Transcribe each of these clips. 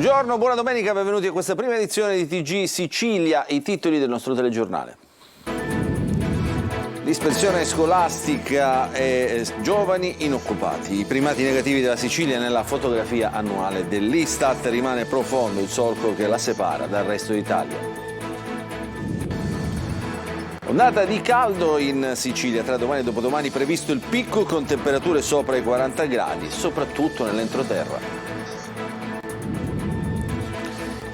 Buongiorno, buona domenica, benvenuti a questa prima edizione di TG Sicilia, i titoli del nostro telegiornale. Dispersione scolastica e giovani inoccupati. I primati negativi della Sicilia nella fotografia annuale dell'Istat. Rimane profondo il solco che la separa dal resto d'Italia. Ondata di caldo in Sicilia, tra domani e dopodomani previsto il picco con temperature sopra i 40 gradi, soprattutto nell'entroterra.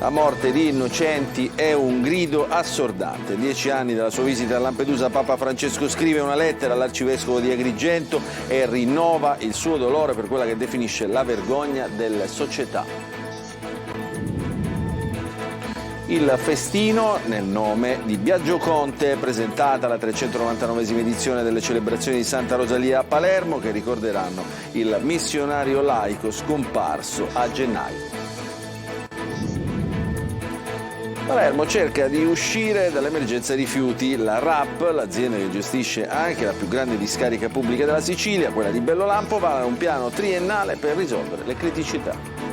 La morte di innocenti è un grido assordante. 10 anni dalla sua visita a Lampedusa, Papa Francesco scrive una lettera all'arcivescovo di Agrigento e rinnova il suo dolore per quella che definisce la vergogna delle società. Il festino nel nome di Biagio Conte, presentata la 399esima edizione delle celebrazioni di Santa Rosalia a Palermo, che ricorderanno il missionario laico scomparso a gennaio. Palermo cerca di uscire dall'emergenza rifiuti. La RAP, l'azienda che gestisce anche la più grande discarica pubblica della Sicilia, quella di Bellolampo, vara un piano triennale per risolvere le criticità.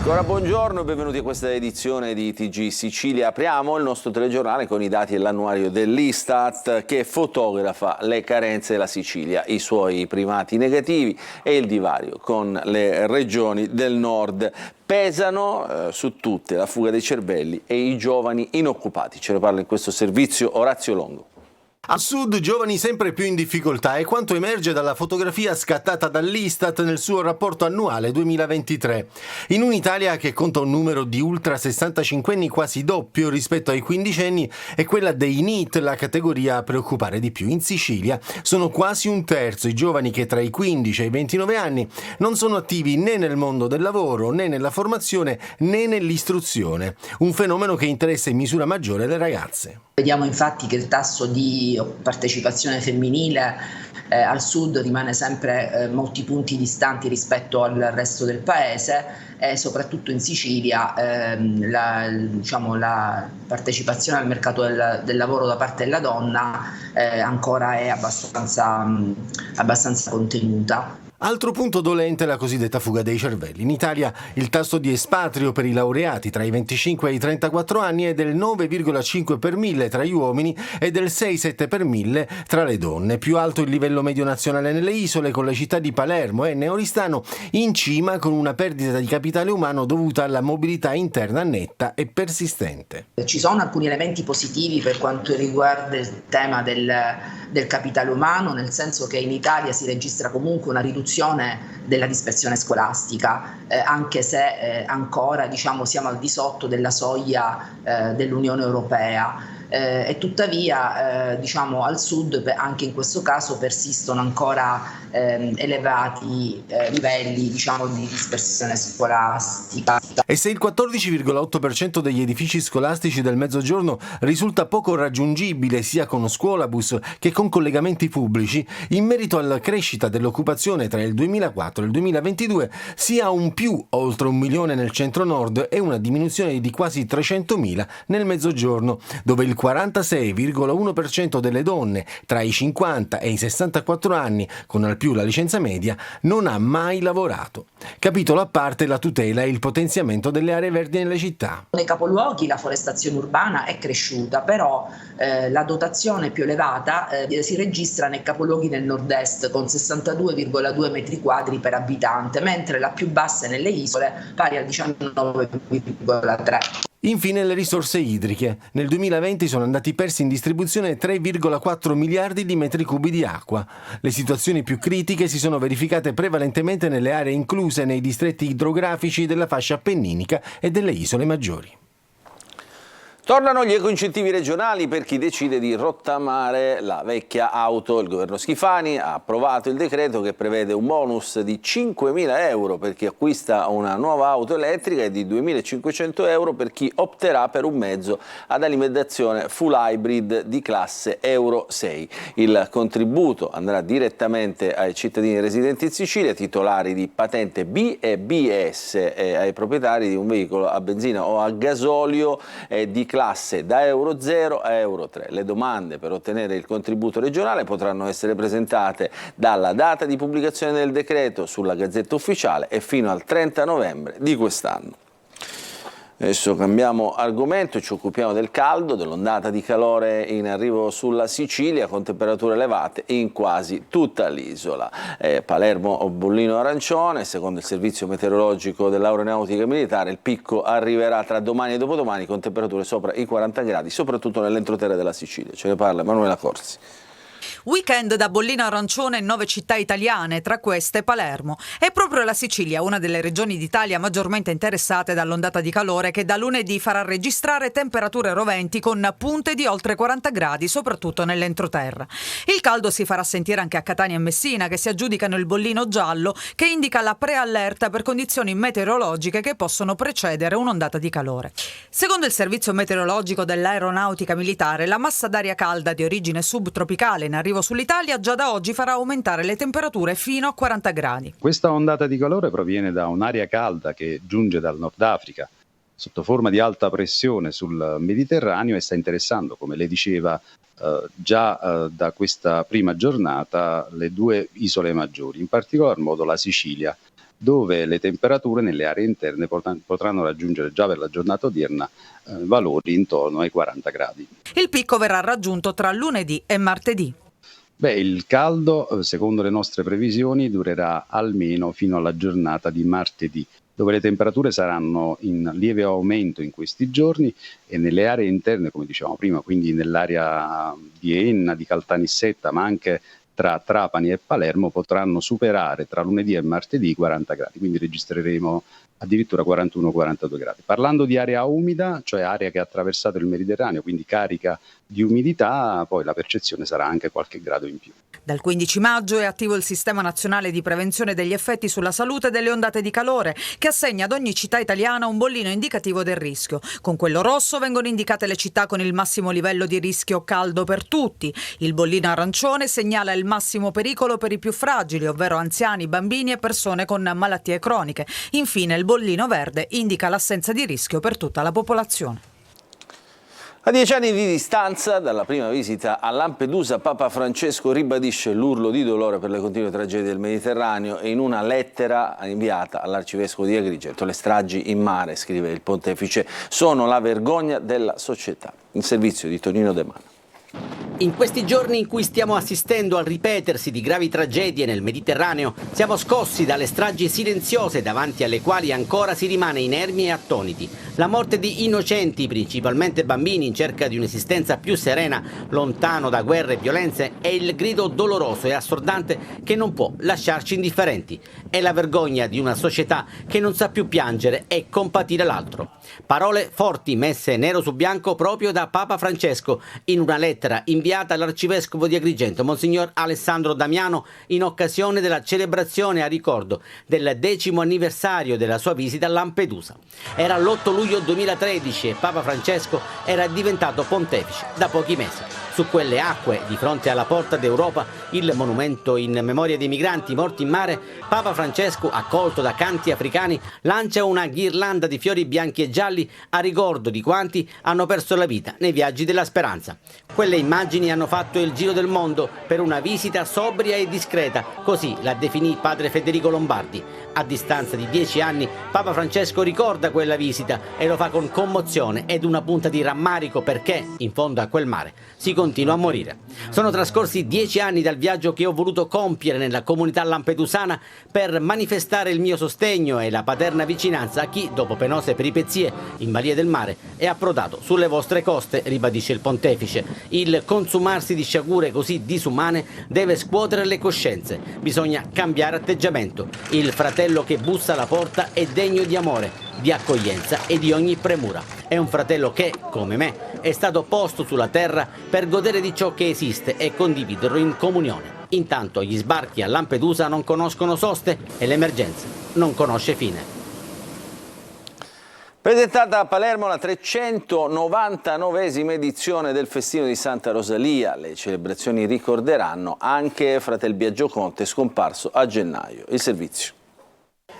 Ancora buongiorno e benvenuti a questa edizione di TG Sicilia. Apriamo il nostro telegiornale con i dati dell'annuario dell'Istat che fotografa le carenze della Sicilia, i suoi primati negativi e il divario con le regioni del nord. Pesano su tutte la fuga dei cervelli e i giovani inoccupati. Ce ne parla in questo servizio Orazio Longo. Al sud giovani sempre più in difficoltà è quanto emerge dalla fotografia scattata dall'Istat nel suo rapporto annuale 2023. In un'Italia che conta un numero di ultra 65enni quasi doppio rispetto ai quindicenni, è quella dei NEET la categoria a preoccupare di più. In Sicilia sono quasi un terzo i giovani che tra i 15 e i 29 anni non sono attivi né nel mondo del lavoro, né nella formazione, né nell'istruzione. Un fenomeno che interessa in misura maggiore le ragazze. Vediamo infatti che il tasso di partecipazione femminile al sud rimane sempre molti punti distanti rispetto al resto del paese e soprattutto in Sicilia la partecipazione al mercato del lavoro da parte della donna ancora è abbastanza contenuta. Altro punto dolente è la cosiddetta fuga dei cervelli. In Italia il tasso di espatrio per i laureati tra i 25 e i 34 anni è del 9,5 per mille tra gli uomini e del 6,7 per mille tra le donne. Più alto il livello medio nazionale nelle isole, con le città di Palermo e Neoristano in cima, con una perdita di capitale umano dovuta alla mobilità interna netta e persistente. Ci sono alcuni elementi positivi per quanto riguarda il tema del capitale umano, nel senso che in Italia si registra comunque una riduzione della dispersione scolastica, anche se ancora siamo al di sotto della soglia dell'Unione Europea. E tuttavia al sud anche in questo caso persistono ancora elevati livelli di dispersione scolastica. E se il 14,8% degli edifici scolastici del Mezzogiorno risulta poco raggiungibile sia con scuolabus che con collegamenti pubblici, in merito alla crescita dell'occupazione tra il 2004 e il 2022 si ha un più oltre 1 milione nel centro-nord e una diminuzione di quasi 300.000 nel Mezzogiorno, dove il 46,1% delle donne tra i 50 e i 64 anni, con al più la licenza media, non ha mai lavorato. Capitolo a parte la tutela e il potenziamento delle aree verdi nelle città. Nei capoluoghi la forestazione urbana è cresciuta, però la dotazione più elevata si registra nei capoluoghi del nord-est con 62,2 metri quadri per abitante, mentre la più bassa è nelle isole, pari al 19,3. Infine le risorse idriche. Nel 2020 sono andati persi in distribuzione 3,4 miliardi di metri cubi di acqua. Le situazioni più critiche si sono verificate prevalentemente nelle aree incluse nei distretti idrografici della fascia appenninica e delle isole maggiori. Tornano gli ecoincentivi regionali per chi decide di rottamare la vecchia auto. Il governo Schifani ha approvato il decreto che prevede un bonus di 5.000 euro per chi acquista una nuova auto elettrica e di 2.500 euro per chi opterà per un mezzo ad alimentazione full hybrid di classe Euro 6. Il contributo andrà direttamente ai cittadini residenti in Sicilia, titolari di patente B e BS e ai proprietari di un veicolo a benzina o a gasolio di classe da Euro 0 a Euro 3. Le domande per ottenere il contributo regionale potranno essere presentate dalla data di pubblicazione del decreto sulla Gazzetta Ufficiale e fino al 30 novembre di quest'anno. Adesso cambiamo argomento, ci occupiamo del caldo, dell'ondata di calore in arrivo sulla Sicilia con temperature elevate in quasi tutta l'isola. Palermo bollino arancione, secondo il servizio meteorologico dell'Aeronautica Militare il picco arriverà tra domani e dopodomani con temperature sopra i 40 gradi, soprattutto nell'entroterra della Sicilia. Ce ne parla Emanuela Corsi. Weekend da bollino arancione in 9 città italiane, tra queste Palermo. È proprio la Sicilia, una delle regioni d'Italia maggiormente interessate dall'ondata di calore che da lunedì farà registrare temperature roventi con punte di oltre 40 gradi, soprattutto nell'entroterra. Il caldo si farà sentire anche a Catania e Messina, che si aggiudicano il bollino giallo, che indica la preallerta per condizioni meteorologiche che possono precedere un'ondata di calore. Secondo il servizio meteorologico dell'Aeronautica Militare, la massa d'aria calda di origine subtropicale in arrivo sull'Italia già da oggi farà aumentare le temperature fino a 40 gradi. Questa ondata di calore proviene da un'aria calda che giunge dal Nord Africa sotto forma di alta pressione sul Mediterraneo e sta interessando, come lei diceva, già da questa prima giornata le due isole maggiori, in particolar modo la Sicilia, dove le temperature nelle aree interne potranno raggiungere già per la giornata odierna valori intorno ai 40 gradi. Il picco verrà raggiunto tra lunedì e martedì. Il caldo, secondo le nostre previsioni, durerà almeno fino alla giornata di martedì, dove le temperature saranno in lieve aumento in questi giorni e nelle aree interne, come dicevamo prima, quindi nell'area di Enna, di Caltanissetta, ma anche tra Trapani e Palermo, potranno superare tra lunedì e martedì i 40 gradi, quindi registreremo addirittura 41-42 gradi. Parlando di area umida, cioè area che ha attraversato il Mediterraneo, quindi carica di umidità, poi la percezione sarà anche qualche grado in più. Dal 15 maggio è attivo il Sistema Nazionale di Prevenzione degli Effetti sulla Salute delle Ondate di Calore, che assegna ad ogni città italiana un bollino indicativo del rischio. Con quello rosso vengono indicate le città con il massimo livello di rischio caldo per tutti. Il bollino arancione segnala il massimo pericolo per i più fragili, ovvero anziani, bambini e persone con malattie croniche. Infine il bollino verde indica l'assenza di rischio per tutta la popolazione. A 10 anni di distanza dalla prima visita a Lampedusa, Papa Francesco ribadisce l'urlo di dolore per le continue tragedie del Mediterraneo e in una lettera inviata all'arcivescovo di Agrigento: le stragi in mare, scrive il pontefice, sono la vergogna della società. Il servizio di Tonino De Mano. In questi giorni in cui stiamo assistendo al ripetersi di gravi tragedie nel Mediterraneo, siamo scossi dalle stragi silenziose davanti alle quali ancora si rimane inermi e attoniti. La morte di innocenti, principalmente bambini, in cerca di un'esistenza più serena, lontano da guerre e violenze, è il grido doloroso e assordante che non può lasciarci indifferenti. È la vergogna di una società che non sa più piangere e compatire l'altro. Parole forti messe nero su bianco proprio da Papa Francesco in una lettera inviata all'arcivescovo di Agrigento, Monsignor Alessandro Damiano, in occasione della celebrazione a ricordo del 10° anniversario della sua visita a Lampedusa. Era l'8 luglio 2013 e Papa Francesco era diventato pontefice da pochi mesi. Su quelle acque, di fronte alla Porta d'Europa, il monumento in memoria dei migranti morti in mare, Papa Francesco, accolto da canti africani, lancia una ghirlanda di fiori bianchi e gialli a ricordo di quanti hanno perso la vita nei viaggi della speranza. Quelle immagini hanno fatto il giro del mondo per una visita sobria e discreta, così la definì padre Federico Lombardi. A distanza di 10 anni, Papa Francesco ricorda quella visita e lo fa con commozione ed una punta di rammarico perché, in fondo a quel mare, si continua a morire. Sono trascorsi 10 anni dal viaggio che ho voluto compiere nella comunità lampedusana per manifestare il mio sostegno e la paterna vicinanza a chi, dopo penose peripezie in balia del mare, è approdato sulle vostre coste, ribadisce il pontefice. Il consumarsi di sciagure così disumane deve scuotere le coscienze. Bisogna cambiare atteggiamento. Il fratello che bussa alla porta è degno di amore, di accoglienza e di ogni premura. È un fratello che, come me, è stato posto sulla terra per godere di ciò che esiste e condividerlo in comunione. Intanto gli sbarchi a Lampedusa non conoscono soste e l'emergenza non conosce fine. Presentata a Palermo la 399esima edizione del Festino di Santa Rosalia. Le celebrazioni ricorderanno anche Fratel Biagio Conte, scomparso a gennaio. Il servizio.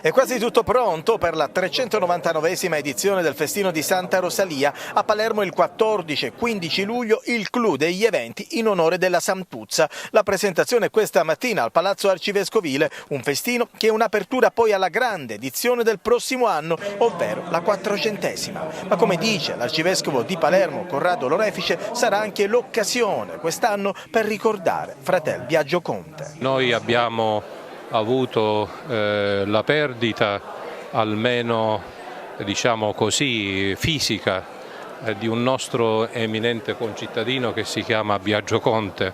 È quasi tutto pronto per la 399esima edizione del Festino di Santa Rosalia. A Palermo il 14 e 15 luglio il clou degli eventi in onore della Santuzza. La presentazione questa mattina al Palazzo Arcivescovile, un festino che è un'apertura poi alla grande edizione del prossimo anno, ovvero la 400esima. Ma come dice l'arcivescovo di Palermo, Corrado Lorefice, sarà anche l'occasione quest'anno per ricordare fratel Biagio Conte. Noi abbiamo avuto la perdita, almeno diciamo così, fisica, di un nostro eminente concittadino che si chiama Biagio Conte,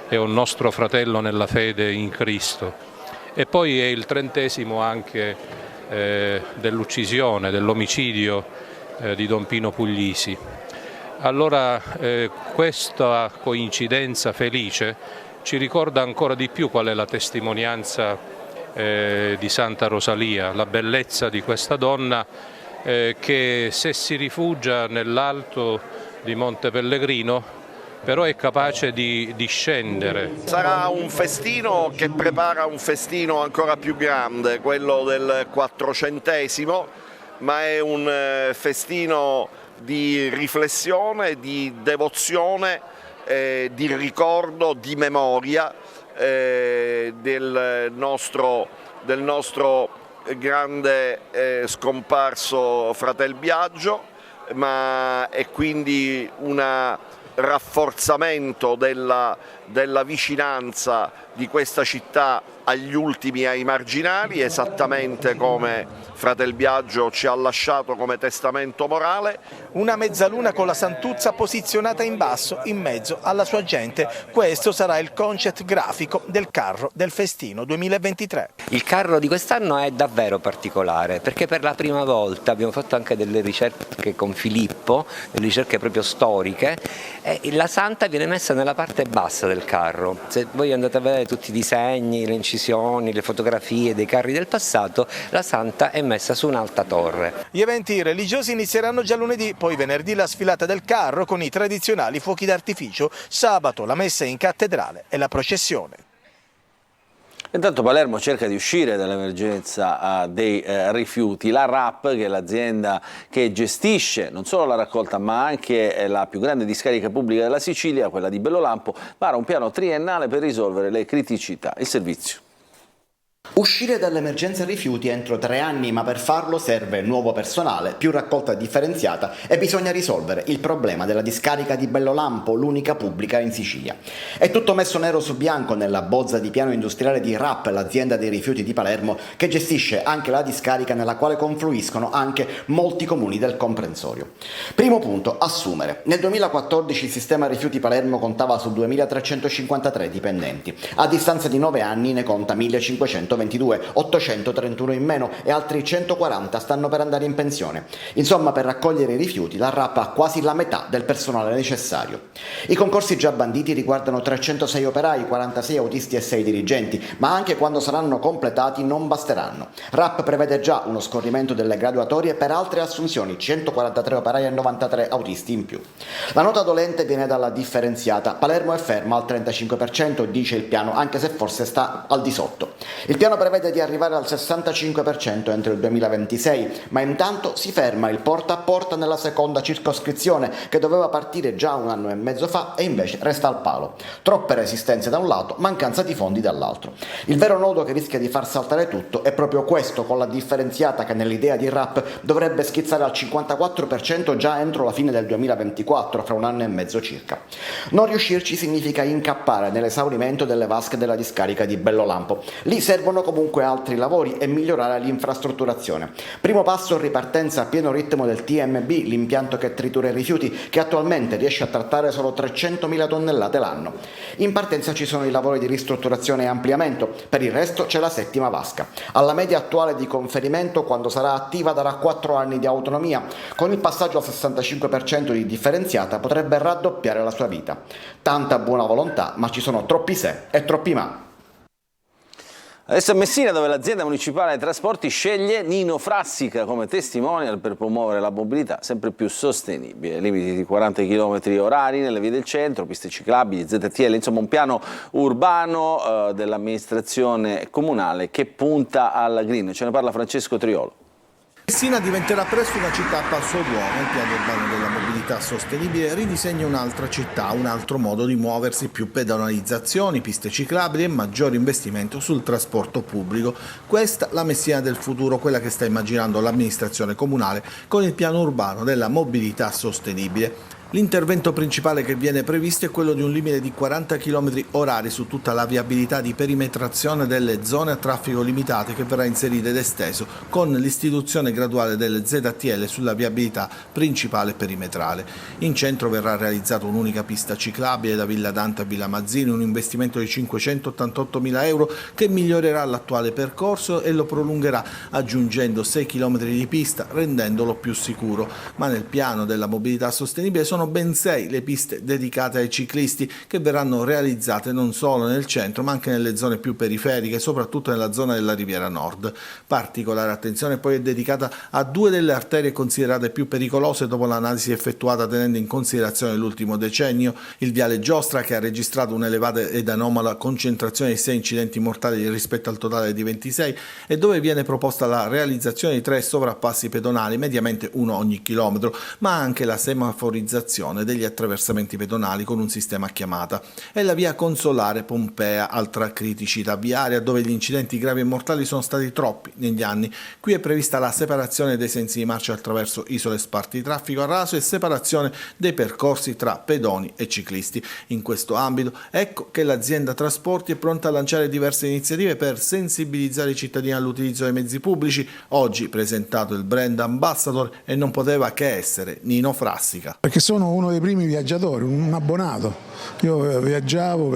è un nostro fratello nella fede in Cristo. E poi è il 30° anche dell'uccisione, dell'omicidio di Don Pino Puglisi. Allora questa coincidenza felice ci ricorda ancora di più qual è la testimonianza di Santa Rosalia, la bellezza di questa donna che se si rifugia nell'alto di Monte Pellegrino però è capace di scendere. Sarà un festino che prepara un festino ancora più grande, quello del 400°, ma è un festino di riflessione, di devozione, di ricordo, di memoria del nostro grande scomparso fratel Biagio, ma è quindi un rafforzamento della vicinanza di questa città agli ultimi, ai marginali, esattamente come fratel Biagio ci ha lasciato come testamento morale. Una mezzaluna con la Santuzza posizionata in basso in mezzo alla sua gente. Questo sarà il concept grafico del carro del Festino 2023. Il carro di quest'anno è davvero particolare perché per la prima volta abbiamo fatto anche delle ricerche con Filippo, delle ricerche proprio storiche, e la Santa viene messa nella parte bassa del carro. Se voi andate a vedere tutti i disegni, le incisioni, le fotografie dei carri del passato, la Santa è messa su un'alta torre. Gli eventi religiosi inizieranno già lunedì, poi venerdì la sfilata del carro con i tradizionali fuochi d'artificio, sabato la messa in cattedrale e la processione. Intanto Palermo cerca di uscire dall'emergenza dei rifiuti. La RAP, che è l'azienda che gestisce non solo la raccolta ma anche la più grande discarica pubblica della Sicilia, quella di Bellolampo, vara un piano triennale per risolvere le criticità. Il servizio. Uscire dall'emergenza rifiuti entro 3 anni, ma per farlo serve nuovo personale, più raccolta differenziata e bisogna risolvere il problema della discarica di Bellolampo, l'unica pubblica in Sicilia. È tutto messo nero su bianco nella bozza di piano industriale di RAP, l'azienda dei rifiuti di Palermo, che gestisce anche la discarica nella quale confluiscono anche molti comuni del comprensorio. Primo punto, assumere. Nel 2014 il sistema rifiuti Palermo contava su 2.353 dipendenti. A distanza di 9 anni ne conta 1.522, 831 in meno e altri 140 stanno per andare in pensione. Insomma, per raccogliere i rifiuti la RAP ha quasi la metà del personale necessario. I concorsi già banditi riguardano 306 operai, 46 autisti e 6 dirigenti, ma anche quando saranno completati non basteranno. RAP prevede già uno scorrimento delle graduatorie per altre assunzioni, 143 operai e 93 autisti in più. La nota dolente viene dalla differenziata. Palermo è ferma al 35%, dice il piano, anche se forse sta al di sotto. Il piano prevede di arrivare al 65% entro il 2026, ma intanto si ferma il porta a porta nella seconda circoscrizione, che doveva partire già 1 anno e mezzo fa e invece resta al palo. Troppe resistenze da un lato, mancanza di fondi dall'altro. Il vero nodo che rischia di far saltare tutto è proprio questo, con la differenziata che nell'idea di RAP dovrebbe schizzare al 54% già entro la fine del 2024, fra 1 anno e mezzo circa. Non riuscirci significa incappare nell'esaurimento delle vasche della discarica di Bellolampo. Lì servono comunque altri lavori e migliorare l'infrastrutturazione. Primo passo, ripartenza a pieno ritmo del TMB, l'impianto che tritura i rifiuti, che attualmente riesce a trattare solo 300.000 tonnellate l'anno. In partenza ci sono i lavori di ristrutturazione e ampliamento, per il resto c'è la 7ª vasca. Alla media attuale di conferimento, quando sarà attiva, darà 4 anni di autonomia. Con il passaggio al 65% di differenziata potrebbe raddoppiare la sua vita. Tanta buona volontà, ma ci sono troppi se e troppi ma. Adesso a Messina, dove l'azienda municipale dei trasporti sceglie Nino Frassica come testimonial per promuovere la mobilità sempre più sostenibile. Limiti di 40 km orari nelle vie del centro, piste ciclabili, ZTL, insomma un piano urbano dell'amministrazione comunale che punta al green. Ce ne parla Francesco Triolo. Messina diventerà presto una città a passo d'uomo. Il piano urbano della mobilità sostenibile ridisegna un'altra città, un altro modo di muoversi, più pedonalizzazioni, piste ciclabili e maggiore investimento sul trasporto pubblico. Questa la Messina del futuro, quella che sta immaginando l'amministrazione comunale con il piano urbano della mobilità sostenibile. L'intervento principale che viene previsto è quello di un limite di 40 km orari su tutta la viabilità di perimetrazione delle zone a traffico limitate, che verrà inserita ed esteso con l'istituzione graduale delle ZTL sulla viabilità principale perimetrale. In centro verrà realizzata un'unica pista ciclabile da Villa Dante a Villa Mazzini, un investimento di 588.000 euro che migliorerà l'attuale percorso e lo prolungherà aggiungendo 6 km di pista, rendendolo più sicuro. Ma nel piano della mobilità sostenibile sono ben 6 le piste dedicate ai ciclisti che verranno realizzate non solo nel centro ma anche nelle zone più periferiche, soprattutto nella zona della Riviera Nord. Particolare attenzione poi è dedicata a 2 delle arterie considerate più pericolose dopo l'analisi effettuata tenendo in considerazione l'ultimo decennio: il viale Giostra, che ha registrato un'elevata ed anomala concentrazione di 6 incidenti mortali rispetto al totale di 26, e dove viene proposta la realizzazione di 3 sovrappassi pedonali, mediamente uno ogni chilometro, ma anche la semaforizzazione degli attraversamenti pedonali con un sistema a chiamata. E la via Consolare Pompea, altra criticità viaria dove gli incidenti gravi e mortali sono stati troppi negli anni. Qui è prevista la separazione dei sensi di marcia attraverso isole sparti di traffico a raso e separazione dei percorsi tra pedoni e ciclisti. In questo ambito ecco che l'azienda trasporti è pronta a lanciare diverse iniziative per sensibilizzare i cittadini all'utilizzo dei mezzi pubblici. Oggi presentato il brand ambassador e non poteva che essere Nino Frassica. Perché sono uno dei primi viaggiatori, un abbonato. Io viaggiavo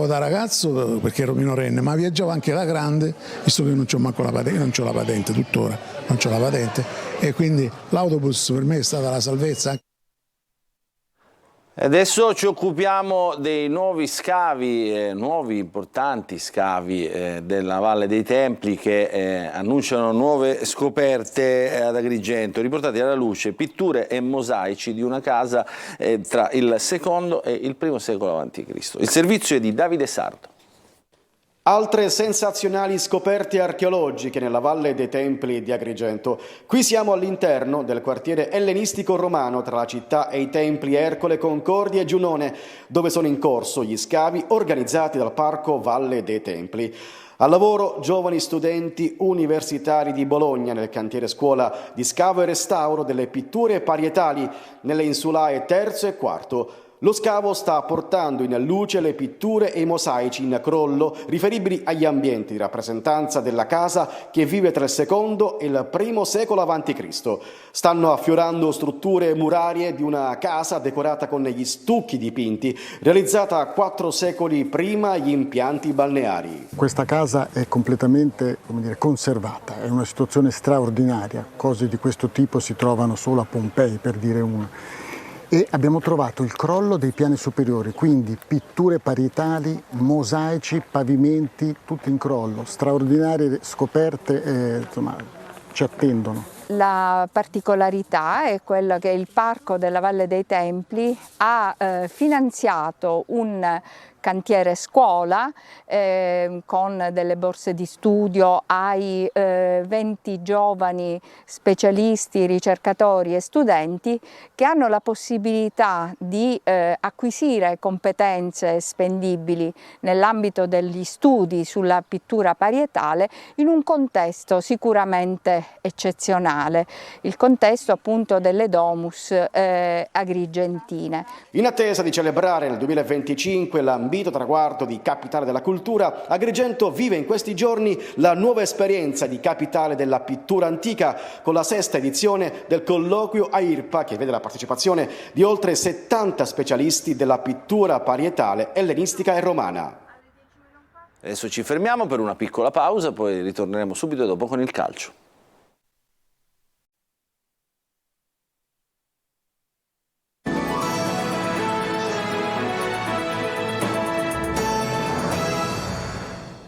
da ragazzo perché ero minorenne, ma viaggiavo anche da grande, visto che non c'ho manco la patente, non c'ho la patente tuttora, non c'ho la patente, e quindi l'autobus per me è stata la salvezza. Adesso ci occupiamo dei nuovi scavi, nuovi importanti scavi della Valle dei Templi che annunciano nuove scoperte ad Agrigento, riportati alla luce pitture e mosaici di una casa tra il secondo e il primo secolo a.C. Il servizio è di Davide Sardo. Altre sensazionali scoperte archeologiche nella Valle dei Templi di Agrigento. Qui siamo all'interno del quartiere ellenistico romano tra la città e i templi Ercole, Concordia e Giunone, dove sono in corso gli scavi organizzati dal Parco Valle dei Templi. Al lavoro giovani studenti universitari di Bologna nel cantiere scuola di scavo e restauro delle pitture parietali nelle insulae terzo e quarto. Lo scavo sta portando in luce le pitture e i mosaici in crollo riferibili agli ambienti di rappresentanza della casa che vive tra il secondo e il primo secolo a.C. Stanno affiorando strutture murarie di una casa decorata con gli stucchi dipinti, realizzata 4 secoli prima gli impianti balneari. Questa casa è completamente, conservata, è una situazione straordinaria. Cose di questo tipo si trovano solo a Pompei, per dire una. E abbiamo trovato il crollo dei piani superiori, quindi pitture parietali, mosaici, pavimenti, tutti in crollo, straordinarie scoperte, ci attendono. La particolarità è quella che il Parco della Valle dei Templi ha finanziato un cantiere scuola con delle borse di studio ai 20 giovani specialisti, ricercatori e studenti che hanno la possibilità di acquisire competenze spendibili nell'ambito degli studi sulla pittura parietale in un contesto sicuramente eccezionale, il contesto appunto delle domus agrigentine. In attesa di celebrare nel 2025 l'ambito traguardo di capitale della cultura, Agrigento vive in questi giorni la nuova esperienza di capitale della pittura antica con la 6ª edizione del colloquio AIRPA, che vede la partecipazione di oltre 70 specialisti della pittura parietale ellenistica e romana. Adesso ci fermiamo per una piccola pausa, poi ritorneremo subito dopo con il calcio.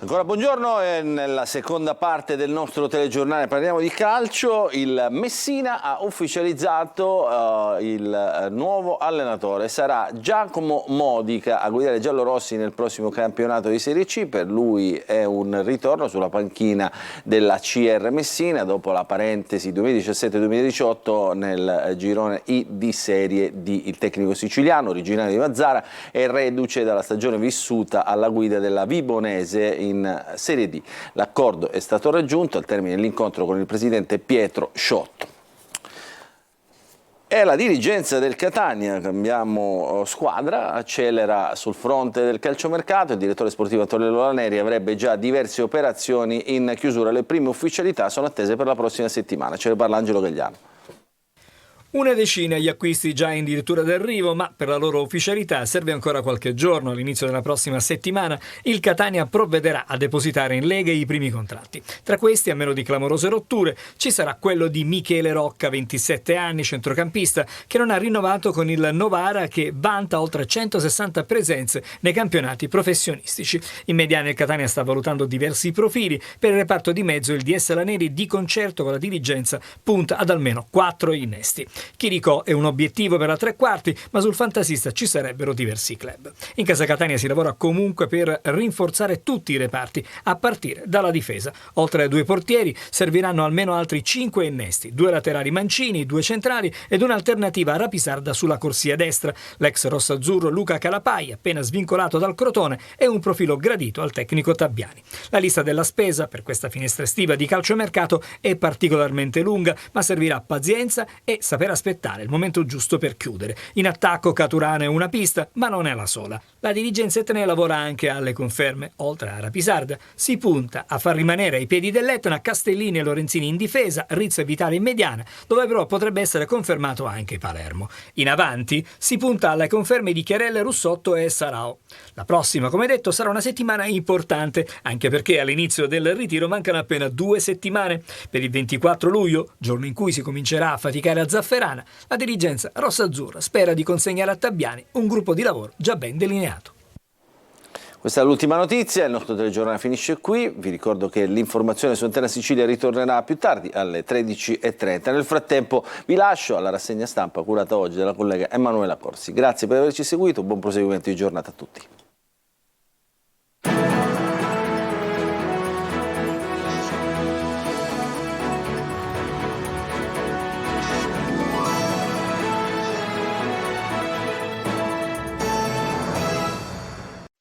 Ancora Ancora buongiorno, e nella seconda parte del nostro telegiornale parliamo di calcio. Il Messina ha ufficializzato il nuovo allenatore, sarà Giacomo Modica a guidare i giallorossi nel prossimo campionato di Serie C. Per lui è un ritorno sulla panchina della CR Messina dopo la parentesi 2017-2018 nel girone I di Serie D. Il tecnico siciliano, originario di Mazara, è reduce dalla stagione vissuta alla guida della Vibonese in Serie D. L'accordo è stato raggiunto al termine dell'incontro con il presidente Pietro Sciotto. E la dirigenza del Catania, cambiamo squadra, accelera sul fronte del calciomercato. Il direttore sportivo Antonello Laneri avrebbe già diverse operazioni in chiusura. Le prime ufficialità sono attese per la prossima settimana. Ce ne parla Angelo Gagliano. Una decina gli acquisti già in dirittura d'arrivo, ma per la loro ufficialità serve ancora qualche giorno. All'inizio della prossima settimana il Catania provvederà a depositare in Lega i primi contratti. Tra questi, a meno di clamorose rotture, ci sarà quello di Michele Rocca, 27 anni, centrocampista, che non ha rinnovato con il Novara, che vanta oltre 160 presenze nei campionati professionistici. In mediana il Catania sta valutando diversi profili. Per il reparto di mezzo il DS Laneri, di concerto con la dirigenza, punta ad almeno 4 innesti. Chirico è un obiettivo per la tre quarti, ma sul fantasista ci sarebbero diversi club. In casa Catania si lavora comunque per rinforzare tutti i reparti, a partire dalla difesa. Oltre ai 2 portieri serviranno almeno altri 5 innesti, 2 laterali mancini, 2 centrali ed un'alternativa a Rapisarda sulla corsia destra. L'ex rossazzurro Luca Calapai, appena svincolato dal Crotone, è un profilo gradito al tecnico Tabbiani. La lista della spesa per questa finestra estiva di calciomercato è particolarmente lunga, ma servirà pazienza e saper aspettare il momento giusto per chiudere. In attacco Caturana è una pista, ma non è la sola. La dirigenza etnea lavora anche alle conferme. Oltre a Rapisarda si punta a far rimanere ai piedi dell'Etna Castellini e Lorenzini in difesa, Rizzo e Vitale in mediana, dove però potrebbe essere confermato anche Palermo. In avanti si punta alle conferme di Chiarelle, Russotto e Sarao. La prossima, come detto, sarà una settimana importante, anche perché all'inizio del ritiro mancano appena 2 settimane. Per il 24 luglio, giorno in cui si comincerà a faticare a Zafferana, la dirigenza rossazzurra spera di consegnare a Tabbiani un gruppo di lavoro già ben delineato. Questa è l'ultima notizia, il nostro telegiornale finisce qui. Vi ricordo che l'informazione su Antenne Sicilia ritornerà più tardi alle 13:30. Nel frattempo vi lascio alla rassegna stampa curata oggi dalla collega Emanuela Corsi. Grazie per averci seguito, buon proseguimento di giornata a tutti.